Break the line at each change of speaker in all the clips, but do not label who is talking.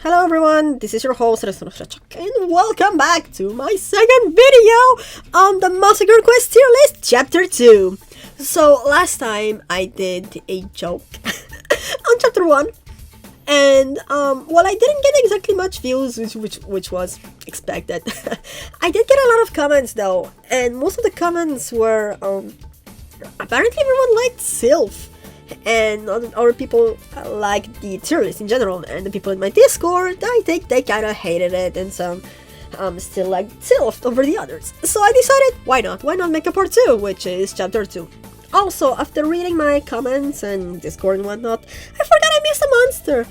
Hello everyone, this is your host EdxSarxNatxChoc, and welcome back to my second video on the Massacre Quest tier list, chapter 2. So last time I did a joke on chapter 1, and while I didn't get exactly much views, which was expected, I did get a lot of comments though, and most of the comments were, apparently everyone liked Sylph. And other people like the tier list in general, and the people in my Discord, I think they kind of hated it, and some still liked Sylph over the others. So I decided, why not make a part 2, which is chapter 2. Also, after reading my comments and Discord and whatnot, I forgot I missed a monster.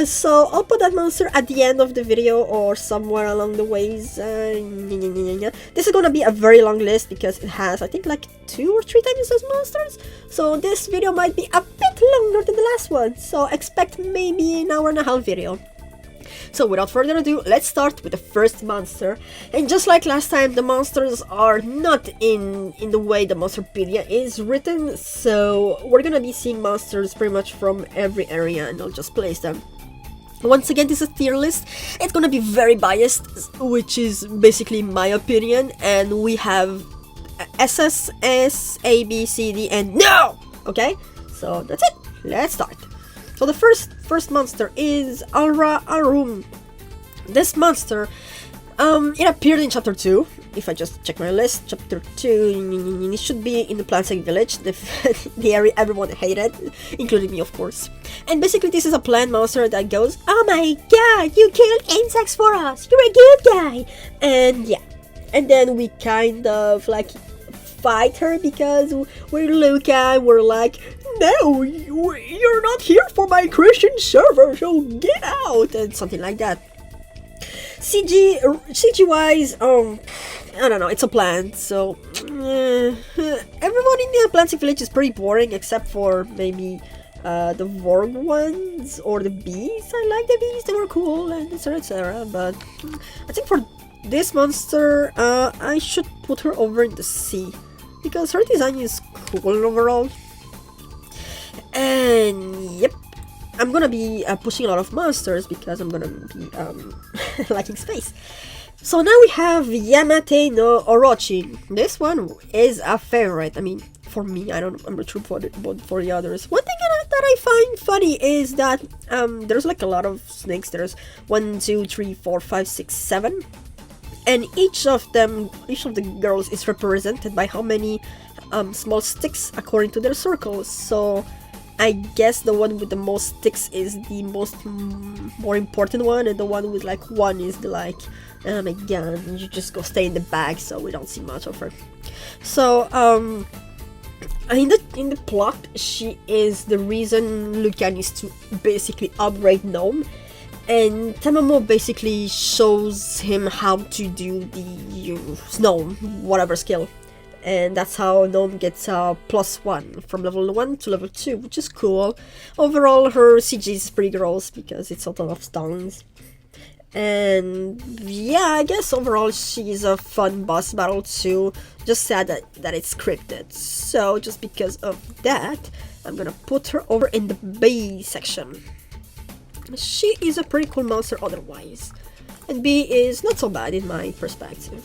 So I'll put that monster at the end of the video or somewhere along the ways. This is gonna be a very long list because it has, I think, like 2 or 3 times those monsters. So this video might be a bit longer than the last one. So expect maybe an hour and a half video. So without further ado, let's start with the first monster. And just like last time, the monsters are not in the way the Monsterpedia is written, so we're gonna be seeing monsters pretty much from every area, and I'll just place them. Once again, this is a tier list. It's gonna be very biased, which is basically my opinion, and we have SS, S, A, B, C, D, and no! Okay, so that's it. Let's start. So the first monster is Alra Arum. This monster, it appeared in chapter 2. If I just check my list, chapter 2, it should be in the Plantsec village, the area everyone hated, including me, of course. And basically this is a plant monster that goes, "Oh my god, you killed insects for us, you're a good guy!" And yeah, and then we kind of like fight her because we're Luca, we're like, "No, you're not here for my Christian server, so get out," and something like that. CG wise, I don't know, it's a plant, so everyone in the Plantsec village is pretty boring except for maybe the Vorg ones or the bees. I like the bees, they were cool, and etc. But I think for this monster, I should put her over in the sea because her design is cool overall. And yep, I'm gonna be pushing a lot of monsters because I'm gonna be lacking space. So now we have Yamata no Orochi. This one is a favorite. I mean, for me, I'm not sure for the others. One thing that I find funny is that there's like a lot of snakes. There's 1, 2, 3, 4, 5, 6, 7. And each of the girls is represented by how many small sticks according to their circles. So I guess the one with the most sticks is the more important one, and the one with like 1 is the like, oh my god, you just go stay in the bag, so we don't see much of her. So in the plot, she is the reason Luca needs to basically upgrade Gnome. And Tamamo basically shows him how to do the Gnome, whatever skill. And that's how Gnome gets +1 from level 1 to level 2, which is cool. Overall, her CG is pretty gross because it's a lot of stones. And yeah, I guess overall she's a fun boss battle too. Just sad that it's scripted. So just because of that, I'm gonna put her over in the B section. She is a pretty cool monster otherwise, and B is not so bad in my perspective.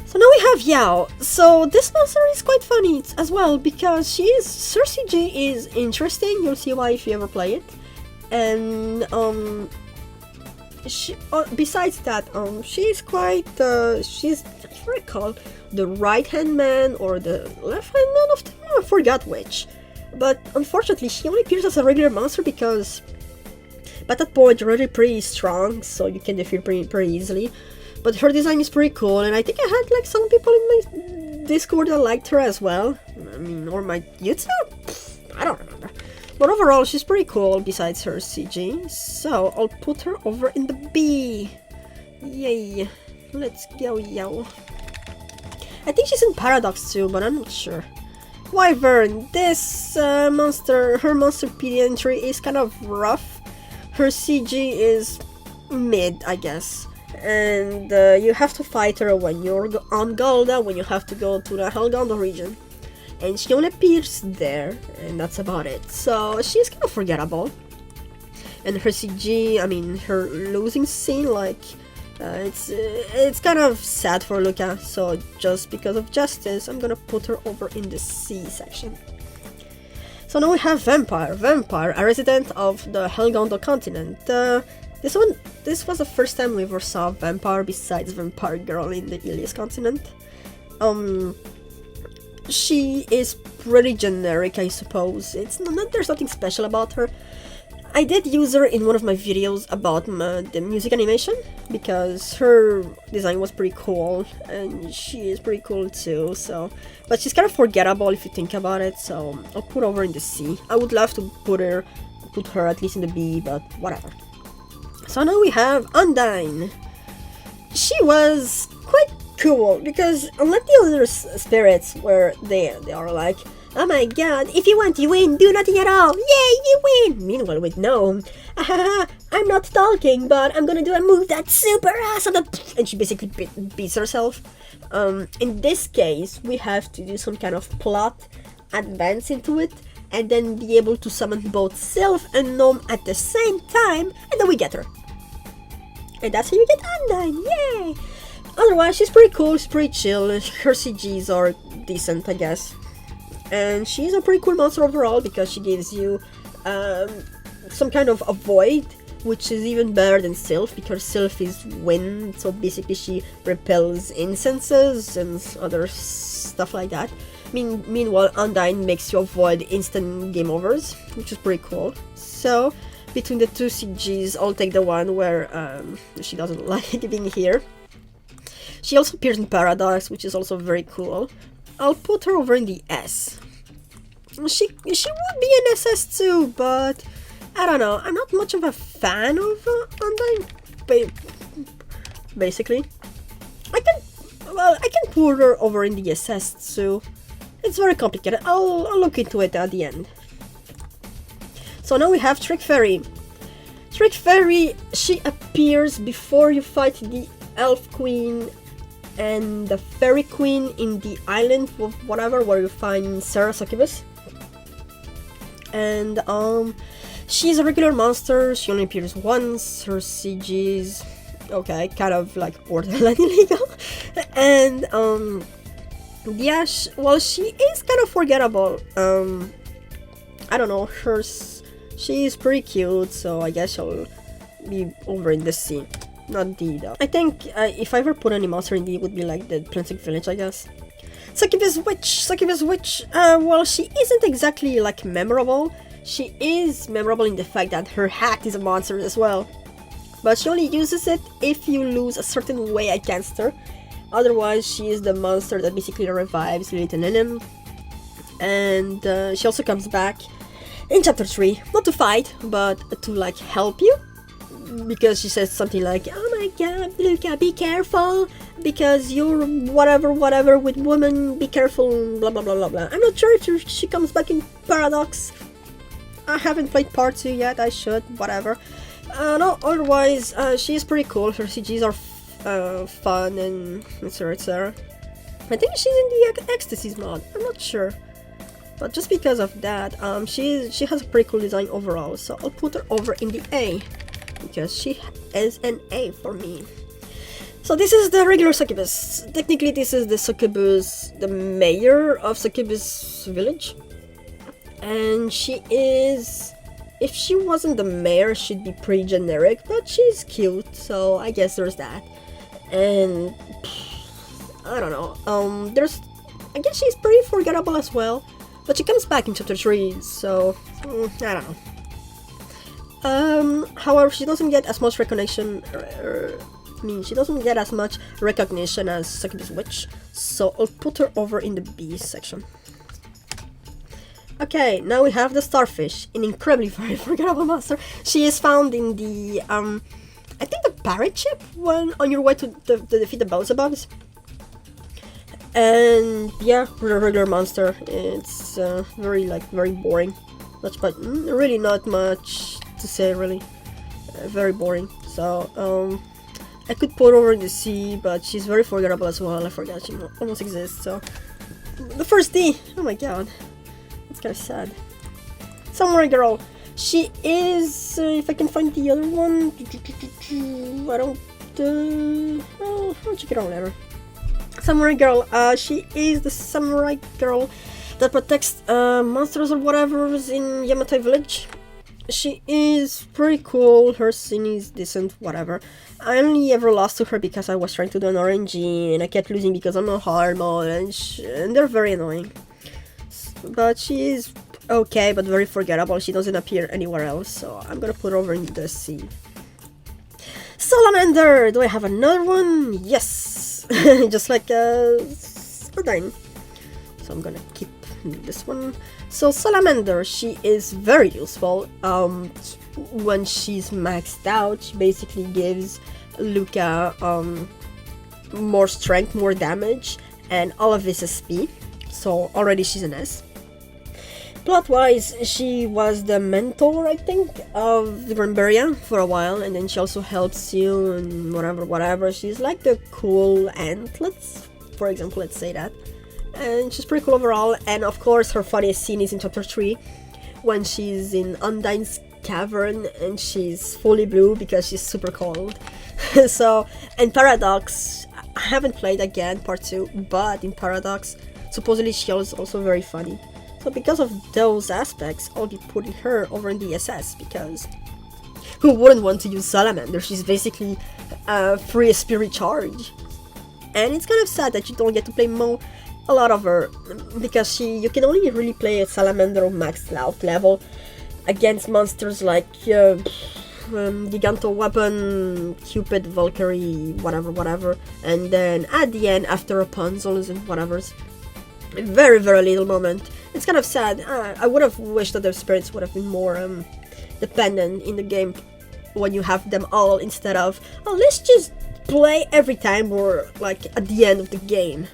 So now we have Yao. So this monster is quite funny as well because her CG is interesting. You'll see why if you ever play it. And besides that, she's quite she's, if I recall, the right hand man or the left hand man of them. I forgot which. But unfortunately, she only appears as a regular monster because at that point you're already pretty strong, so you can defeat pretty easily. But her design is pretty cool, and I think I had like some people in my Discord that liked her as well. I mean, or my YouTube? I don't remember. But overall, she's pretty cool besides her CG. So I'll put her over in the B. Yay. Let's go, yo. I think she's in Paradox too, but I'm not sure. Wyvern. This monster, her Monsterpedia entry is kind of rough. Her CG is mid, I guess. And you have to fight her when you're on Golda, when you have to go to the Helgondo region. And she only appears there, and that's about it. So she's kind of forgettable. And her CG, I mean, her losing scene, like, it's kind of sad for Luca, so just because of justice, I'm gonna put her over in the C section. So now we have Vampire, a resident of the Helgondo continent. This was the first time we ever saw a vampire besides Vampire Girl in the Ilias continent. She is pretty generic, I suppose. There's nothing special about her. I did use her in one of my videos about the music animation, because her design was pretty cool, and she is pretty cool too, so... But she's kind of forgettable if you think about it, so I'll put her in the C. I would love to put her at least in the B, but whatever. So now we have Undyne. She was quite cool, because unlike the other spirits where they are like, oh my god, if you want to win, do nothing at all, yay, you win! Meanwhile with Gnome, I'm not talking, but I'm gonna do a move that's super awesome, and she basically beats herself. In this case, we have to do some kind of plot, advance into it, and then be able to summon both Sylph and Gnome at the same time, and then we get her. And that's how you get Undyne, yay! Otherwise, she's pretty cool, she's pretty chill, her CGs are decent, I guess. And she's a pretty cool monster overall, because she gives you some kind of a void, which is even better than Sylph, because Sylph is wind, so basically she repels incenses and other stuff like that. Meanwhile, Undyne makes you avoid instant game overs, which is pretty cool. So, between the two CGs, I'll take the one where she doesn't like being here. She also appears in Paradox, which is also very cool. I'll put her over in the S. She would be an SS too, but I don't know. I'm not much of a fan of Undyne. Basically, I can put her over in the SS too. It's very complicated. I'll look into it at the end. So now we have Trick Fairy. Trick Fairy, she appears before you fight the Elf Queen and the Fairy Queen in the island of whatever, where you find Sarah Succubus. And she's a regular monster, she only appears once, her CG's okay, kind of like borderline illegal. And yeah, well, she is kind of forgettable. I don't know, she's pretty cute, so I guess she'll be over in the C. Not D though. I think if I ever put any monster in D, it would be like the Planescape Village, I guess. Succubus Witch, well, she isn't exactly like memorable. She is memorable in the fact that her hat is a monster as well. But she only uses it if you lose a certain way against her. Otherwise, she is the monster that basically revives Lilith and Enem. And she also comes back in chapter 3, not to fight, but to like help you. Because she says something like, oh my god, Luca, be careful, because you're whatever with women, be careful, blah blah blah blah blah. I'm not sure if she comes back in Paradox. I haven't played part 2 yet, I should, whatever. No, otherwise, she is pretty cool, her CGs are fun and etc. I think she's in the Ecstasies mod, I'm not sure. But just because of that, she has a pretty cool design overall, so I'll put her over in the A. Because she is an A for me. So this is the regular Succubus. Technically this is the Succubus, the mayor of Succubus Village. And she is... if she wasn't the mayor, she'd be pretty generic, but she's cute, so I guess there's that. And... I don't know, I guess she's pretty forgettable as well. But she comes back in chapter 3, so... I don't know. However, she doesn't get as much recognition, she doesn't get as much recognition as Succubus Witch, so I'll put her over in the B section. Okay, now we have the Starfish, an incredibly very forgettable monster. She is found in the, I think the pirate ship when on your way to defeat the Beelzebubs. And yeah, a regular monster. It's very boring. But really not much to say, really. Very boring. So I could put her in the C, but she's very forgettable as well. I forgot she almost exists. So the first D. Oh my god, it's kind of sad. Samurai Girl. She is, if I can find the other one, I don't, I'll check it out later. Samurai girl, she is the samurai girl that protects monsters or whatever in Yamata village. She is pretty cool, her scene is decent, whatever. I only ever lost to her because I was trying to do an RNG and I kept losing because I'm on hard mode and they're very annoying. But she is okay, but very forgettable. She doesn't appear anywhere else, so I'm gonna put her over in the scene. Salamander! Do I have another one? Yes! Just like Sardine. So I'm gonna keep this one. So Salamander, she is very useful. When she's maxed out, she basically gives Luca more strength, more damage, and all of this SP. So already she's an S. Plot-wise, she was the mentor, I think, of the Granberria for a while, and then she also helps you and whatever. She's like the cool aunt, for example, let's say that. And she's pretty cool overall, and of course her funniest scene is in chapter 3, when she's in Undyne's cavern and she's fully blue because she's super cold. So, in Paradox, I haven't played again part 2, but in Paradox, supposedly she is also very funny. So because of those aspects, I'll be putting her over in the SS, because who wouldn't want to use Salamander? She's basically a free spirit charge. And it's kind of sad that you don't get to play a lot of her, because you can only really play a Salamander maxed out level against monsters like Giganto Weapon, Cupid, Valkyrie, whatever, and then at the end, after Rapunzel's and whatever's, a very little moment. It's kind of sad. I would have wished that the spirits would have been more dependent in the game when you have them all, instead of, oh, let's just play every time or like at the end of the game.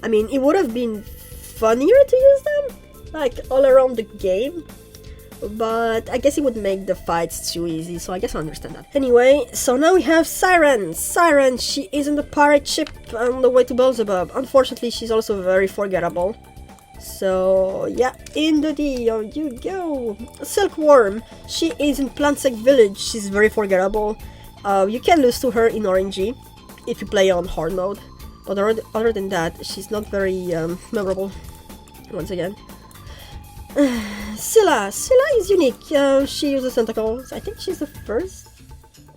I mean, it would have been funnier to use them, like, all around the game, but I guess it would make the fights too easy, so I guess I understand that. Anyway, so now we have Siren. Siren, she is in the pirate ship on the way to Beelzebub. Unfortunately, she's also very forgettable. So, yeah, in the D, you go. Silkworm, she is in Plantsec village. She's very forgettable. You can lose to her in RNG if you play on hard mode. But other than that, she's not very memorable, once again. Scylla is unique. She uses tentacles. I think she's the first.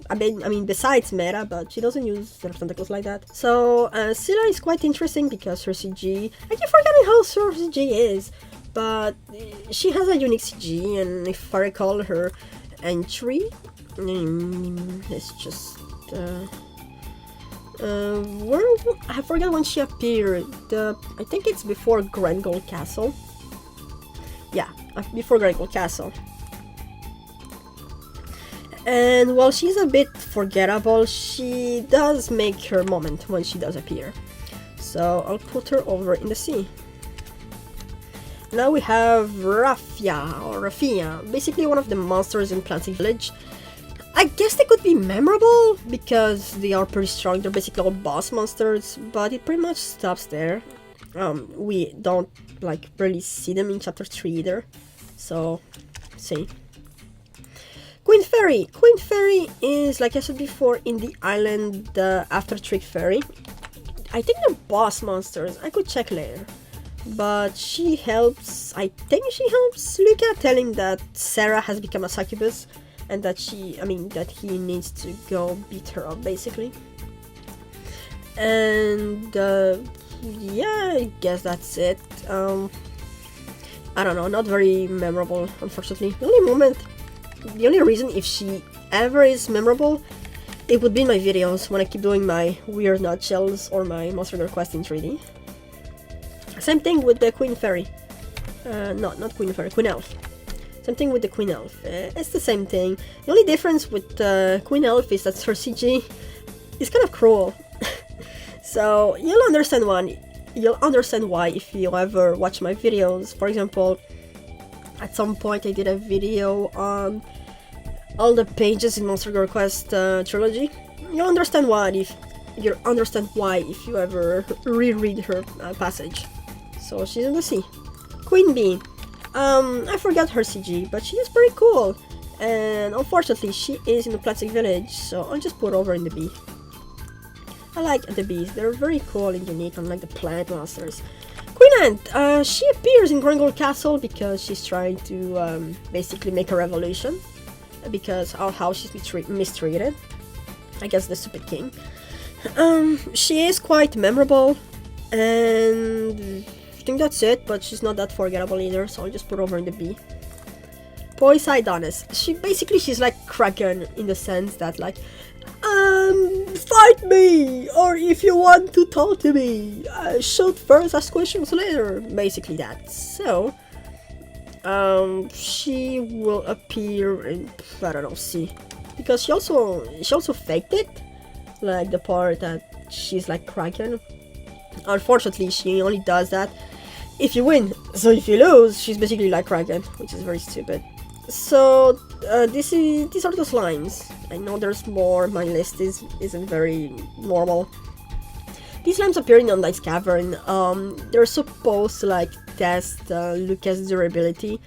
I mean, besides Meta, but she doesn't use tentacles like that. So, Scylla is quite interesting because her CG... I keep forgetting how her CG is, but she has a unique CG, and if I recall her entry... let's just... I forget when she appeared. I think it's before Grendel Castle. Yeah, before Grendel Castle. And while she's a bit forgettable, she does make her moment when she does appear. So I'll put her over in the sea. Now we have Raffia, basically one of the monsters in Plantsec village. I guess they could be memorable because they are pretty strong. They're basically all boss monsters, but it pretty much stops there. We don't like really see them in chapter 3 either. So, see. Queen Fairy. Queen Fairy is, like I said before, in the island after Trick Fairy. I think they're boss monsters. I could check later. But she helps, I think she helps Luca, tell him that Sarah has become a succubus. And that that he needs to go beat her up, basically. And, yeah, I guess that's it. I don't know, not very memorable, unfortunately. The only reason if she ever is memorable, it would be in my videos when I keep doing my weird nutshells or my Monster Hunter Quest in 3D. Same thing with the Queen Fairy. Not Queen Fairy, Queen Elf. Same thing with the Queen Elf. It's the same thing. The only difference with Queen Elf is that her CG is kind of cruel. So you'll understand why if you ever watch my videos. For example, at some point I did a video on all the pages in Monster Hunter Quest trilogy. You'll understand why if you ever reread her passage. So she's in the sea. Queen Bee. I forgot her CG, but she is pretty cool. And unfortunately, she is in the plastic village, so I'll just put over in the B. I like the bees, they're very cool and unique, unlike the plant monsters. Queen Ant, she appears in Grangold Castle because she's trying to basically make a revolution. Because of how she's mistreated. I guess the stupid king. She is quite memorable, and I think that's it, but she's not that forgettable either, so I'll just put over in the B. Poseidonis. She's like Kraken in the sense that like, fight me, or if you want to talk to me, shoot first, ask questions later, basically that. So, she will appear in, I don't know, C, because she also faked it, like the part that she's like Kraken. Unfortunately, she only does that if you win, so if you lose, she's basically like Kraken, which is very stupid. So these are the slimes. I know there's more, my list isn't very normal. These slimes appearing on Light's Cavern, they're supposed to like test Lucas' durability.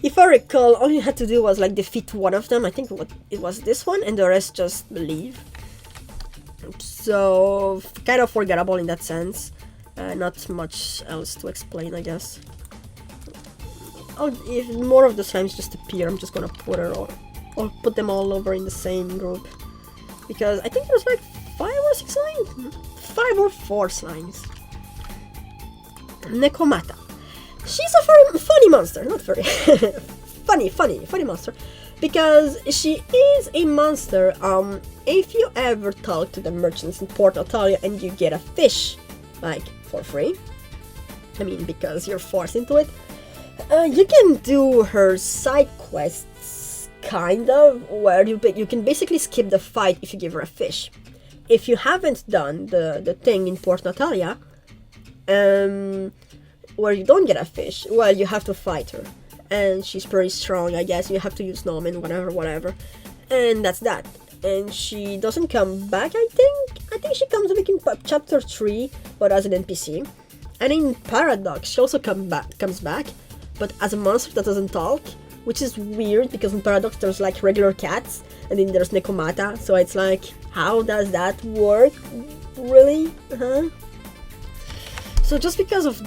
If I recall, all you had to do was like defeat one of them, I think it was this one, and the rest just leave. So, kind of forgettable in that sense. Not much else to explain, I guess. Oh, if more of the slimes just appear, I'm just gonna put her or put them all over in the same group. Because I think there's like 5 or 6 slimes? 5 or 4 slimes. Necomata. She's a very funny monster, not very funny monster. Because she is a monster, if you ever talk to the merchants in Port Natalia and you get a fish, like, for free, I mean, because you're forced into it, you can do her side quests, kind of, where you can basically skip the fight if you give her a fish. If you haven't done the thing in Port Natalia, where you don't get a fish, well, you have to fight her. And she's pretty strong, I guess. You have to use Nomen, whatever. And that's that. And she doesn't come back, I think. I think she comes back in chapter 3, but as an NPC. And in Paradox, she also comes back, but as a monster that doesn't talk, which is weird because in Paradox there's like regular cats, and then there's Necomata. So it's like, how does that work? Really? Huh? So just because of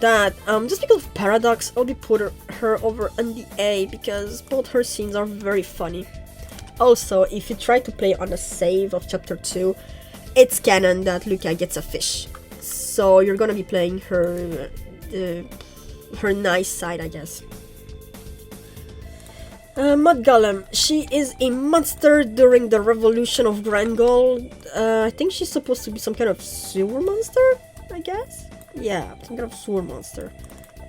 that, just because of Paradox, I'll be put her over on the A because both her scenes are very funny. Also, if you try to play on a save of chapter 2, it's canon that Luca gets a fish. So you're gonna be playing her nice side, I guess. Mud Golem. She is a monster during the Revolution of Grangold. I think she's supposed to be some kind of sewer monster, I guess? Yeah, some kind of sewer monster.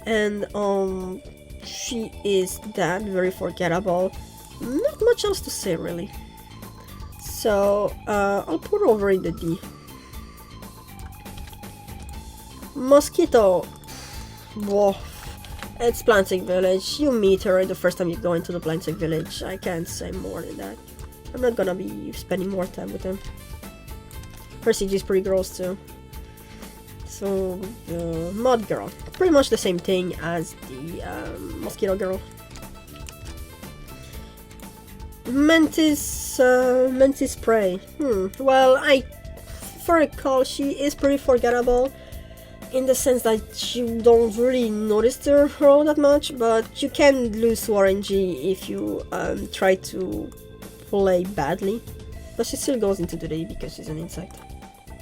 And she is that, very forgettable. Not much else to say, really. So, I'll put her over in the D. Mosquito. Whoa. It's Planting Village. You meet her the first time you go into the Planting Village. I can't say more than that. I'm not gonna be spending more time with him. Her CG is pretty gross too. So, Mud Girl. Pretty much the same thing as the Mosquito Girl. Mantis Prey. Well, if I recall, she is pretty forgettable in the sense that you don't really notice her all that much, but you can lose to RNG if you try to play badly. But she still goes into the day because she's an insect.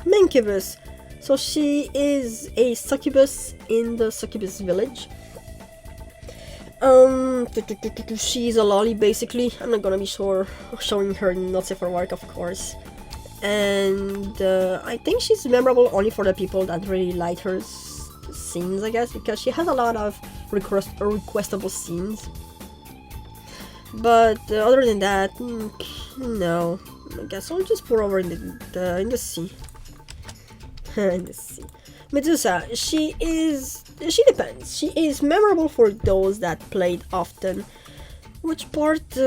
Succubus. So she is a succubus in the Succubus village. She's a lolly, basically. I'm not gonna be showing her not safe for work, of course. And I think she's memorable only for the people that really like her scenes, I guess, because she has a lot of requestable scenes. But other than that, no. I guess I'll just pour over in the sea. In the sea. Medusa, she depends. She is memorable for those that played often. Which part?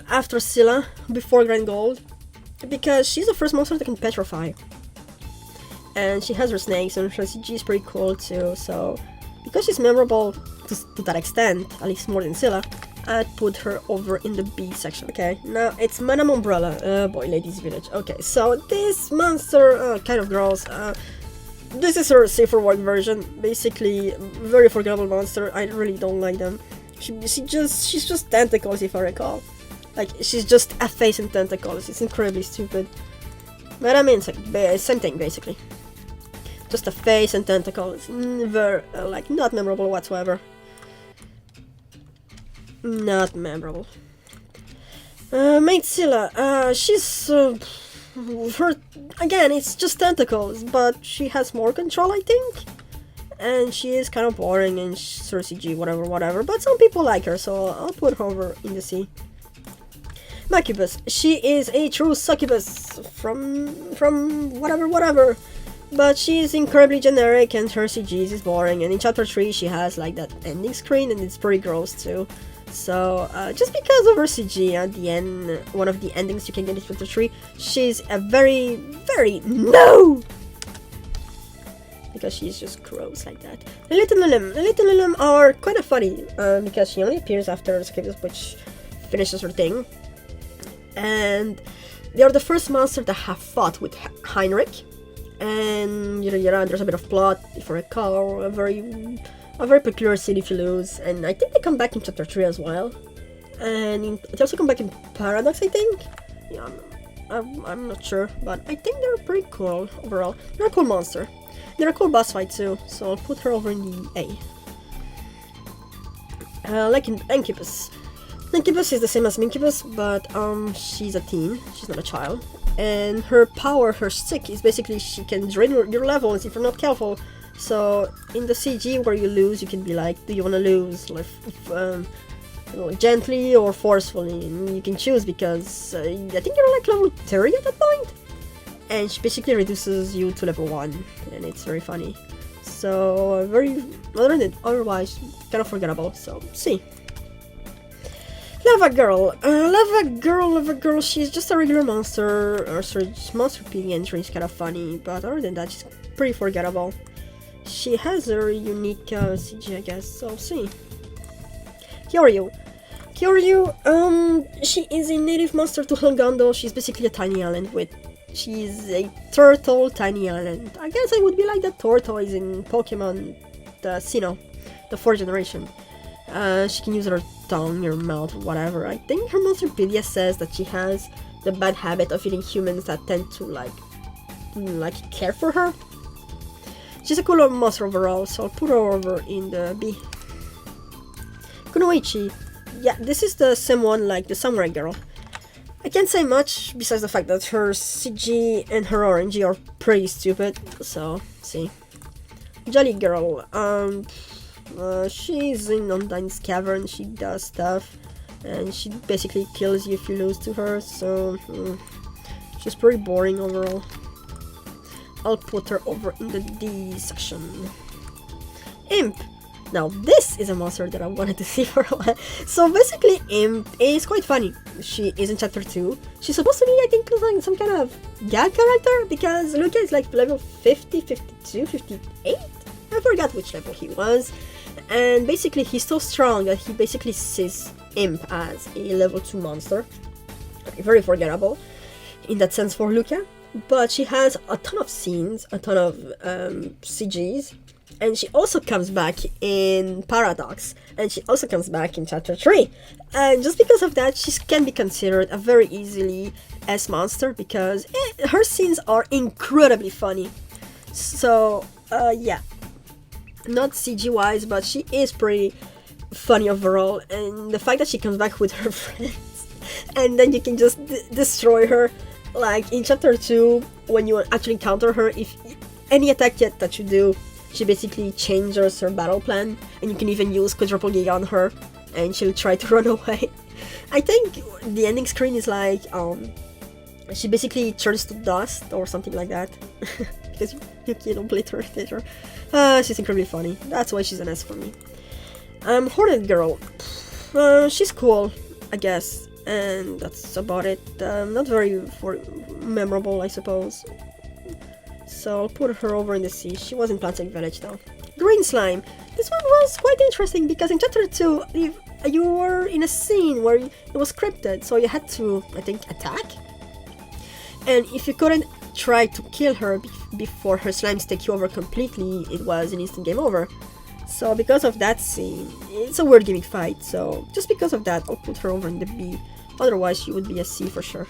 After Scylla, before Grangold. Because she's the first monster that can petrify. And she has her snakes, and her CG is pretty cool too, so because she's memorable to that extent, at least more than Scylla, I'd put her over in the B section. Okay, now it's Madame Umbrella. Oh boy, Ladies Village. Okay, so this monster kind of gross. This is her safer work version. Basically, very forgettable monster. I really don't like them. She's just tentacles, if I recall. Like, she's just a face and tentacles. It's incredibly stupid. But I mean, same thing, basically. Just a face and tentacles. Very, like, not memorable whatsoever. Not memorable. Maid Scylla, she's, her, again, it's just tentacles, but she has more control, I think? And she is kind of boring and sort of CG, whatever, but some people like her, so I'll put her over in the C. Succubus, she is a true succubus from whatever, but she is incredibly generic and her CGs is boring, and in chapter 3 she has like that ending screen and it's pretty gross too. So, just because of her CG at the end, one of the endings you can get in chapter 3, she's a very, no! Because she's just gross like that. Lilith and Lilim are kind of funny, because she only appears after Succubus, which finishes her thing. And they are the first monster that have fought with Heinrich. And, there's a bit of plot, if I recall, a very peculiar scene if you lose, and I think they come back in chapter 3 as well, and they also come back in Paradox, I think. Yeah, I'm not sure, but I think they're pretty cool overall. They're a cool monster. They're a cool boss fight too, so I'll put her over in the A. Like in Incubus. Incubus is the same as Mincubus, but she's a teen, she's not a child, and her power, her stick, is basically she can drain your levels if you're not careful. So in the CG where you lose, you can be like, do you want to lose, like, gently or forcefully? And you can choose because I think you're like level 30 at that point, and she basically reduces you to level 1, and it's very funny. So otherwise kind of forgettable. So C. Lava Girl, she's just a regular monster, or sorry, monster PV entry is kind of funny, but other than that, she's pretty forgettable. She has a unique CG, I guess, so see. Kyoryu, she is a native monster to Helgondo. She's basically a tiny island she's a turtle tiny island. I guess I would be like the tortoise in Pokemon, the Sinnoh, the 4th generation. She can use her tongue, her mouth, whatever. I think her Monsterpedia says that she has the bad habit of eating humans that tend to like care for her. She's a cool monster overall, so I'll put her over in the B. Kunoichi. Yeah, this is the same one like the Samurai Girl. I can't say much besides the fact that her CG and her RNG are pretty stupid, so see. Jolly Girl. She's in Undyne's cavern, she does stuff, and she basically kills you if you lose to her, so she's pretty boring overall. I'll put her over in the D section. Imp. Now this is a monster that I wanted to see for a while. So basically Imp is quite funny. She is in chapter 2. She's supposed to be, I think, like some kind of gag character, because Luca is like level 50, 52, 58? I forgot which level he was. And basically he's so strong that he basically sees Imp as a level 2 monster. Very forgettable in that sense for Luca. But she has a ton of scenes, a ton of CGs, and she also comes back in Paradox, and she also comes back in chapter 3. And just because of that, she can be considered a very easily S monster, because her scenes are incredibly funny. So, yeah. Not CG wise, but she is pretty funny overall, and the fact that she comes back with her friends, and then you can just destroy her. Like in chapter 2, when you actually counter her, if any attack that you do, she basically changes her battle plan, and you can even use quadruple gig on her, and she'll try to run away. I think the ending screen is like, she basically turns to dust or something like that, because you can't obliterate her. She's incredibly funny. That's why she's an S for me. Hornet Girl. She's cool, I guess. And that's about it. Not very memorable, I suppose. So I'll put her over in the C. She was in Plantic Village though. Green slime. This one was quite interesting because in chapter 2, if you were in a scene where it was scripted, so you had to, I think, attack. And if you couldn't try to kill her before her slimes take you over completely, it was an instant game over. So because of that scene, it's a weird gimmick fight, so just because of that, I'll put her over in the B. Otherwise, she would be a C for sure.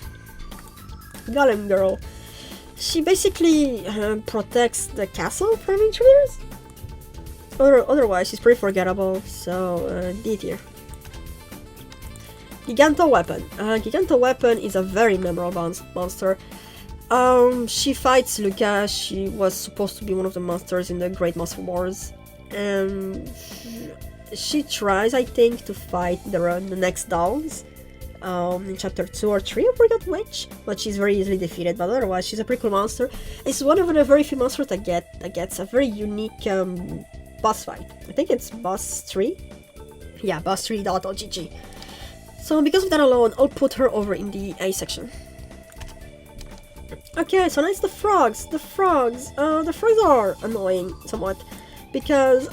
Golem Girl. She basically protects the castle from intruders. Otherwise, she's pretty forgettable, so D tier. Giganto Weapon. Giganto Weapon is a very memorable monster. She fights Luca. She was supposed to be one of the monsters in the Great Monster Wars. She tries, I think, to fight the next dogs in chapter 2 or 3, I forgot which, but she's very easily defeated. But otherwise, she's a pretty cool monster. It's one of the very few monsters that gets a very unique boss fight. I think it's boss 3. Yeah, boss 3.ogg. So because of that alone, I'll put her over in the A section. Okay, so now it's the frogs. The frogs are annoying somewhat because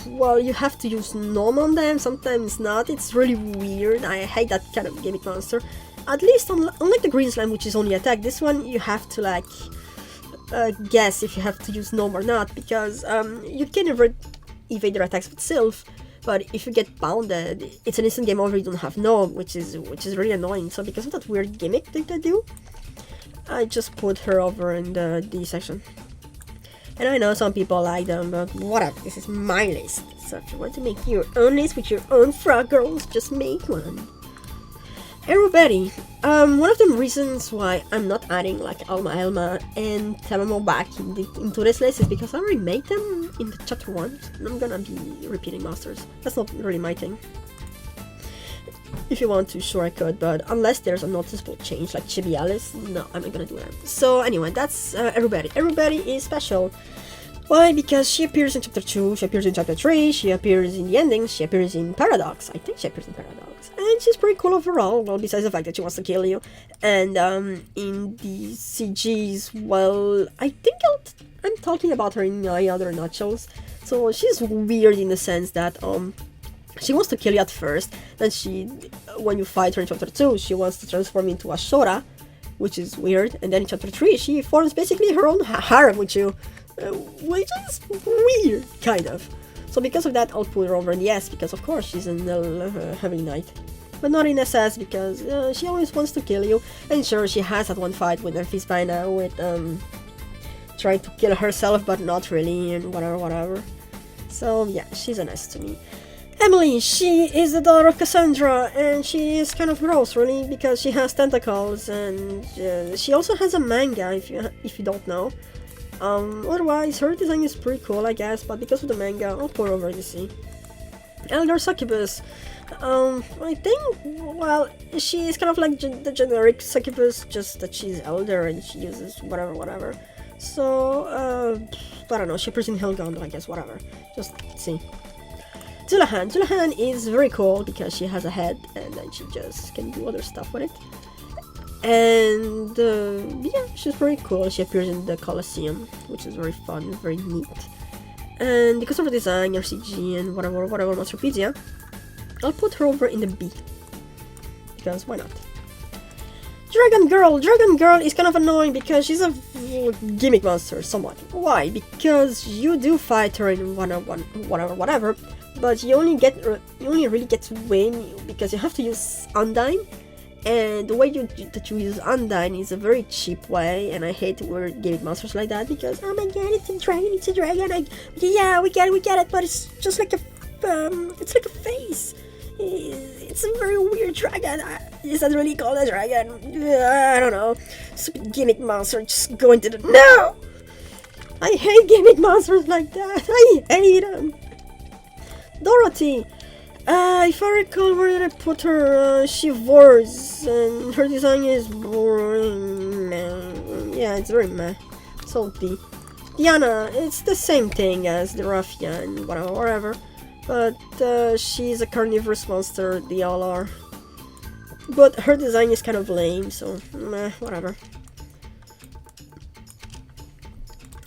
well, you have to use Gnome on them, sometimes not. It's really weird. I hate that kind of gimmick monster. At least unlike the green slime, which is only attack, this one you have to like guess if you have to use Gnome or not, because you can evade their attacks with Sylph, but if you get bounded, it's an instant game over. You don't have Gnome, which is really annoying. So because of that weird gimmick that they do, I just put her over in the D section. And I know some people like them, but whatever, this is my list. So if you want to make your own list with your own frog girls, just make one. Aerobetty. One of the reasons why I'm not adding like Alma and Tamamo back into this list is because I already made them in the chapter 1, and I'm gonna be repeating masters. That's not really my thing. If you want to, sure I could, but unless there's a noticeable change like Chibi Alice, no, I'm not gonna do that. So anyway, that's Aerobetty. Aerobetty is special. Why? Because she appears in chapter 2, she appears in chapter 3, she appears in the endings, she appears in Paradox. I think she appears in Paradox. And she's pretty cool overall, well, besides the fact that she wants to kill you. And in the CGs, well, I think I'm talking about her in my other nutshells. So she's weird in the sense that she wants to kill you at first, then when you fight her in chapter 2, she wants to transform into a Shora, which is weird, and then in chapter 3, she forms basically her own harem with you, which is weird, kind of. So because of that, I'll put her over in the S, because of course she's in Heavenly Knight. But not in SS, because she always wants to kill you, and sure, she has that one fight with Amphisbaena, with trying to kill herself, but not really, and whatever. So yeah, she's an S to me. Emily, she is the daughter of Cassandra, and she is kind of gross, really, because she has tentacles, and she also has a manga, if you don't know. Otherwise, her design is pretty cool, I guess, but because of the manga, I'll put her over in the C. Elder Succubus. I think, well, she is kind of like the generic Succubus, just that she's elder and she uses whatever. So, I don't know, she appears in Hellgauntlet, I guess, whatever. Just see. Zulahan. Zulahan is very cool because she has a head and then she just can do other stuff with it. And yeah, she's pretty cool. She appears in the Colosseum, which is very fun, very neat. And because of her design, her CG, and whatever Monsterpedia, I'll put her over in the B. Because why not? Dragon Girl! Dragon Girl is kind of annoying because she's a gimmick monster, somewhat. Why? Because you do fight her in whatever, but you only really get to win because you have to use Undyne, and the way that you use Undyne is a very cheap way, and I hate weird gimmick monsters like that because, oh my god, it's a dragon, yeah, we get it, but it's just like it's like a face. It's a very weird dragon. Is that really called a dragon? I don't know. Stupid gimmick monster, just go into the... No! I hate gimmick monsters like that. I hate them. Dorothy. If I recall, where did I put her? She wars, and her design is boring. Yeah, it's very meh. So D. Diana, it's the same thing as the Raffia and whatever. But she's a carnivorous monster, they all are. But her design is kind of lame, so meh, whatever.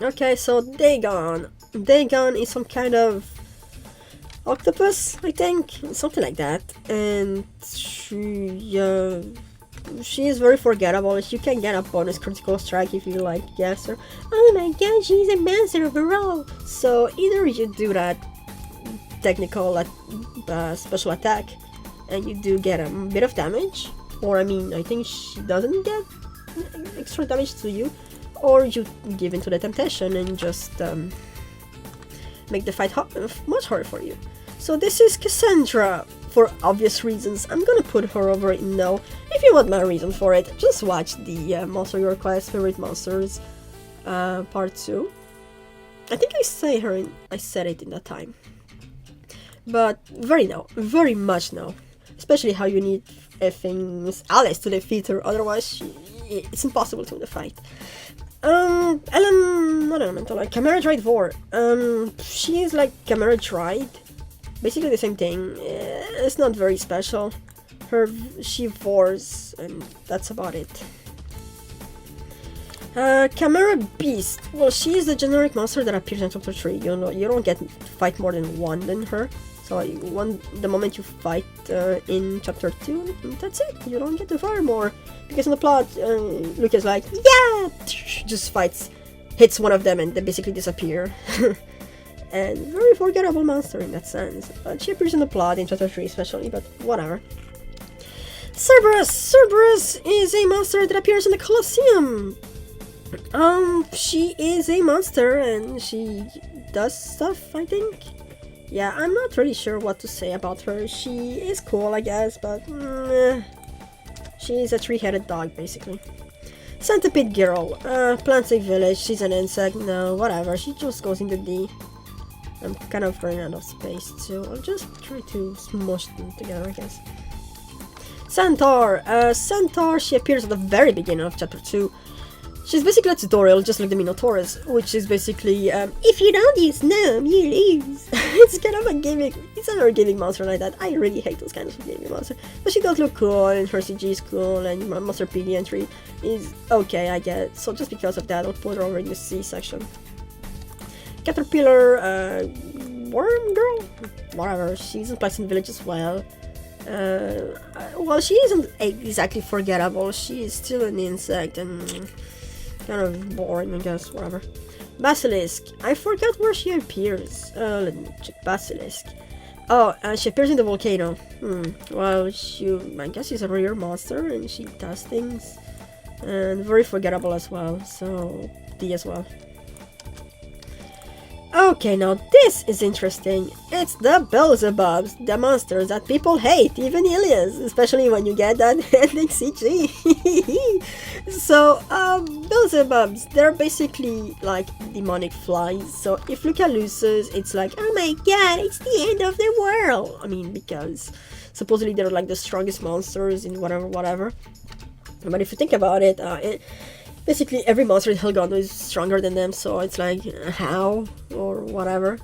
Okay, so Dagon. Dagon is some kind of octopus, I think, something like that, and she is very forgettable. You can get a bonus critical strike if you like guess her. Oh my god, she's a master overall. So either you do that technical special attack and you do get a bit of damage, or I mean, I think she doesn't get extra damage to you, or you give into the temptation and just make the fight much harder for you. So this is Cassandra. For obvious reasons, I'm gonna put her over in no. If you want my reason for it, just watch the Monster Your Quest Favorite Monsters part 2. I think I said it in that time. But very much no. Especially how you need things Alice to defeat her, otherwise it's impossible to win the fight. Not Elemental, like Camera Droid Vor. She is like Camera Droid. Basically the same thing. It's not very special. She vores, and that's about it. Chimera Beast. Well, she is the generic monster that appears in Chapter 3. You know, you don't get fight more than one than her. So the moment you fight in Chapter 2, that's it. You don't get to fire more. Because in the plot, Luke is like, yeah! Just hits one of them and they basically disappear. And very forgettable monster in that sense. But she appears in the plot in Chapter 3 especially, but whatever. Cerberus! Cerberus is a monster that appears in the Colosseum! She is a monster and she does stuff, I think? Yeah, I'm not really sure what to say about her. She is cool, I guess, but she's a three-headed dog, basically. Centipede Girl. Plants a village, she's an insect, no, whatever, she just goes into D. I'm kind of running out of space, so I'll just try to smush them together, I guess. Centaur! Centaur, she appears at the very beginning of Chapter 2. She's basically a tutorial, just like the Minotaurus, which is basically, if you don't use Gnome, you lose. It's kind of a gimmick. It's another gimmick monster like that. I really hate those kinds of gimmick monsters. But she does look cool, and her CG is cool, and Monster PD entry is okay, I guess. So just because of that, I'll put her over in the C section. Caterpillar, Worm Girl? Whatever, she's in Pleasant Village as well. Well, she isn't exactly forgettable, she is still an insect and kind of boring, I guess, whatever. Basilisk, I forgot where she appears. Let me check. Basilisk. Oh, she appears in the volcano. Well, I guess she's a rare monster and she does things. And very forgettable as well, so D as well. Okay, now this is interesting. It's the Beelzebubs, the monsters that people hate, even aliens, especially when you get that ending CG. So, Beelzebubs, they're basically like demonic flies. So if Luca loses, it's like, oh my god, it's the end of the world. I mean, because supposedly they're like the strongest monsters in whatever. But if you think about it, basically every monster in Helgondo is stronger than them, so it's like, how? Or whatever.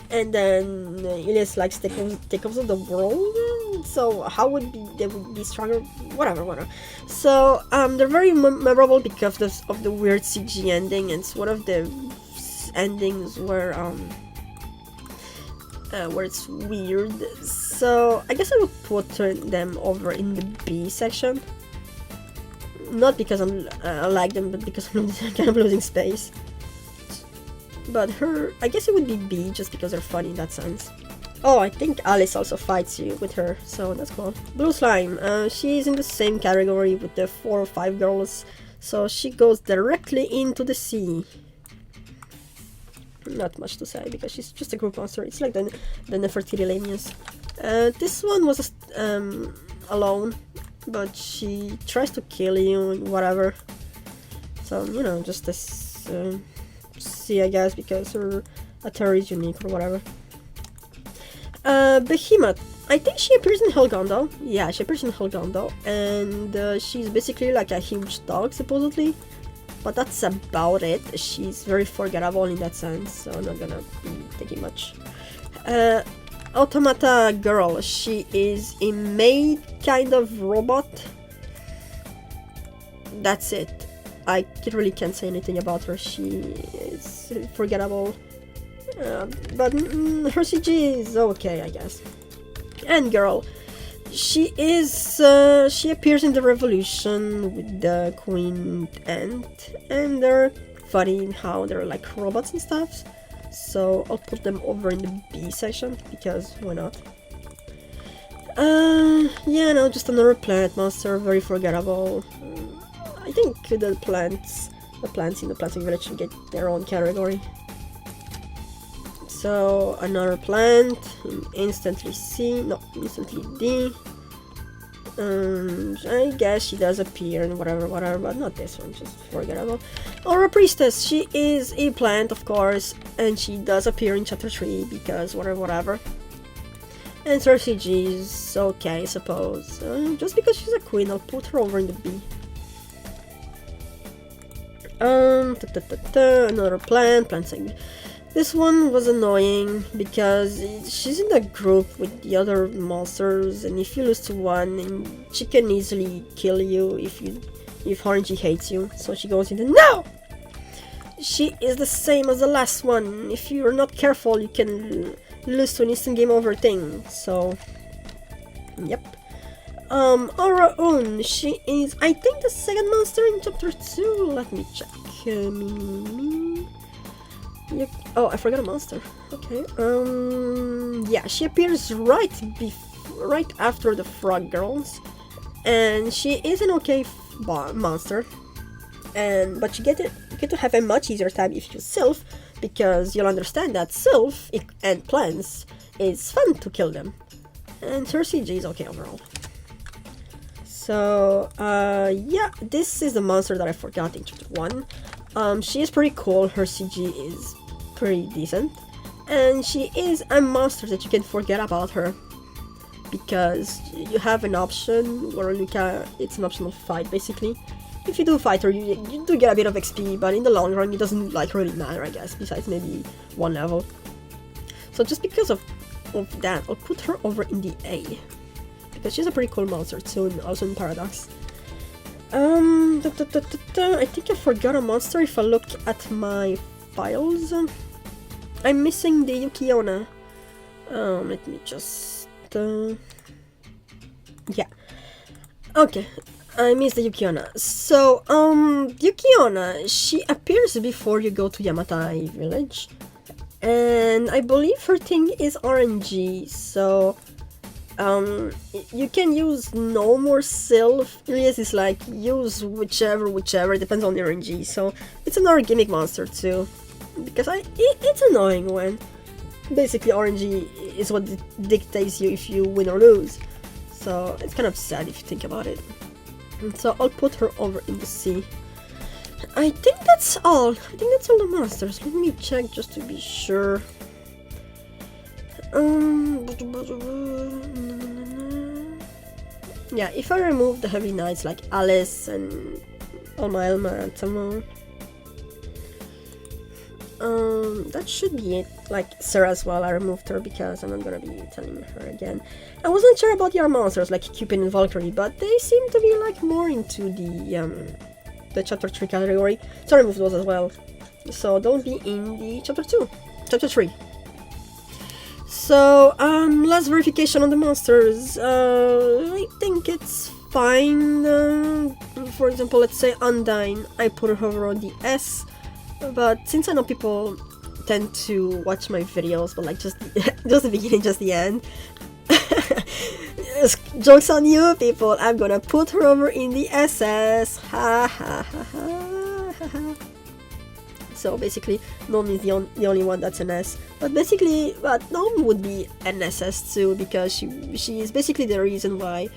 And then Ilias likes takeovers of the world, so how they would be stronger? Whatever. So, they're very memorable because of the weird CG ending, and it's one of the endings where it's weird. So, I guess I would put them over in the B section. Not because I like them, but because I'm kind of losing space. But I guess it would be B, just because they're funny in that sense. Oh, I think Alice also fights you with her, so that's cool. Blue Slime, she's in the same category with the 4 or 5 girls, so she goes directly into the C. Not much to say, because she's just a group monster. It's like the Nefertiti. This one was alone. But she tries to kill you and whatever. So, you know, just this C, I guess, because her attire is unique or whatever. Behemoth. I think she appears in Helgondo. Yeah, she appears in Helgondo. And she's basically like a huge dog, supposedly. But that's about it. She's very forgettable in that sense, so I'm not gonna be taking much. Automata Girl, she is a maid kind of robot. That's it. I really can't say anything about her. She is forgettable. But her CG is okay, I guess. And girl, she appears in the Revolution with the Queen Ant, and they're funny in how they're like robots and stuff. So I'll put them over in the B section because why not? Yeah, no, just another plant monster, very forgettable. I think the plants in the planting village should get their own category. So another plant, instantly C, no, instantly D. I guess she does appear in whatever, but not this one, just forgettable. Or a priestess, she is a plant, of course, and she does appear in chapter 3 because whatever. And her CG is okay, I suppose. Just because she's a queen, I'll put her over in the B. Another plant segment. This one was annoying because she's in a group with the other monsters, and if you lose to one, she can easily kill you if RNG hates you. So she goes into no. She is the same as the last one. If you're not careful, you can lose to an instant game over thing. So, yep. Aura she is, I think, the second monster in chapter 2. Let me check. Oh, I forgot a monster. Okay. Yeah, she appears right after the Frog Girls, and she is an okay monster. But you get to have a much easier time if you Sylph, because you'll understand that Sylph and plants is fun to kill them. And her CG is okay overall. So, yeah, this is the monster that I forgot in chapter 1. She is pretty cool, her CG is pretty decent, and she is a monster that you can forget about her, because you have an option where it's an optional fight, basically. If you do fight her, you do get a bit of XP, but in the long run it doesn't like really matter, I guess, besides maybe one level. So just because of that, I'll put her over in the A, because she's a pretty cool monster too, and also in Paradox. I think I forgot a monster if I look at my files. I'm missing the Yukiona. Let me just... yeah. Okay, I missed the Yukiona. So, Yukiona, she appears before you go to Yamata village. And I believe her thing is RNG, so... you can use no more Sylph. Ilias is like, use whichever, it depends on the RNG, so it's another gimmick monster too. Because it's annoying when basically RNG is what dictates you if you win or lose. So it's kind of sad if you think about it. And so I'll put her over in the C. I think that's all. I think that's all the monsters. Let me check just to be sure. Yeah, if I remove the heavy knights like Alice and Elma and Tamo, that should be it. Like Sarah as well, I removed her because I'm not gonna be telling her again. I wasn't sure about the other monsters like Cupid and Valkyrie, but they seem to be like more into the chapter 3 category, so I removed those as well. So they'll be in the chapter 3. So, last verification on the monsters. I think it's fine. For example, let's say Undyne, I put her over on the S, but since I know people tend to watch my videos, but like just the beginning, just the end, joke's on you people, I'm gonna put her over in the SS. Ha ha ha ha ha ha. So basically, Nom is the only one that's an S. But basically, Nom would be an SS too, because she is basically the reason why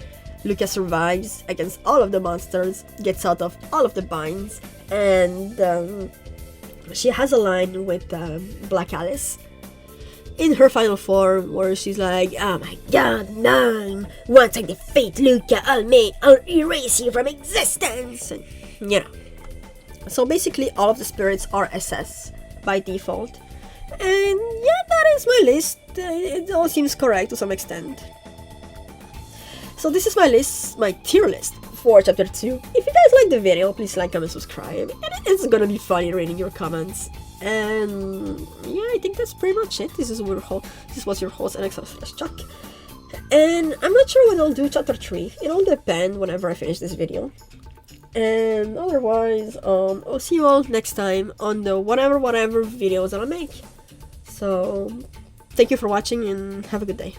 Luca survives against all of the monsters, gets out of all of the binds, and she has a line with Black Alice in her final form where she's like, "Oh my god, Nom! Once I defeat Luca, I'll erase you from existence!" And, you know. So basically all of the spirits are SS by default. And yeah, that is my list. It all seems correct to some extent. So this is my list, my tier list for chapter 2. If you guys like the video, please like, comment, subscribe. And it's gonna be funny reading your comments. And yeah, I think that's pretty much it. This was your host, EdxSarxNatxChoc. And I'm not sure when I'll do chapter 3. It'll depend whenever I finish this video. And otherwise, I'll see you all next time on the whatever videos that I make. So, thank you for watching and have a good day.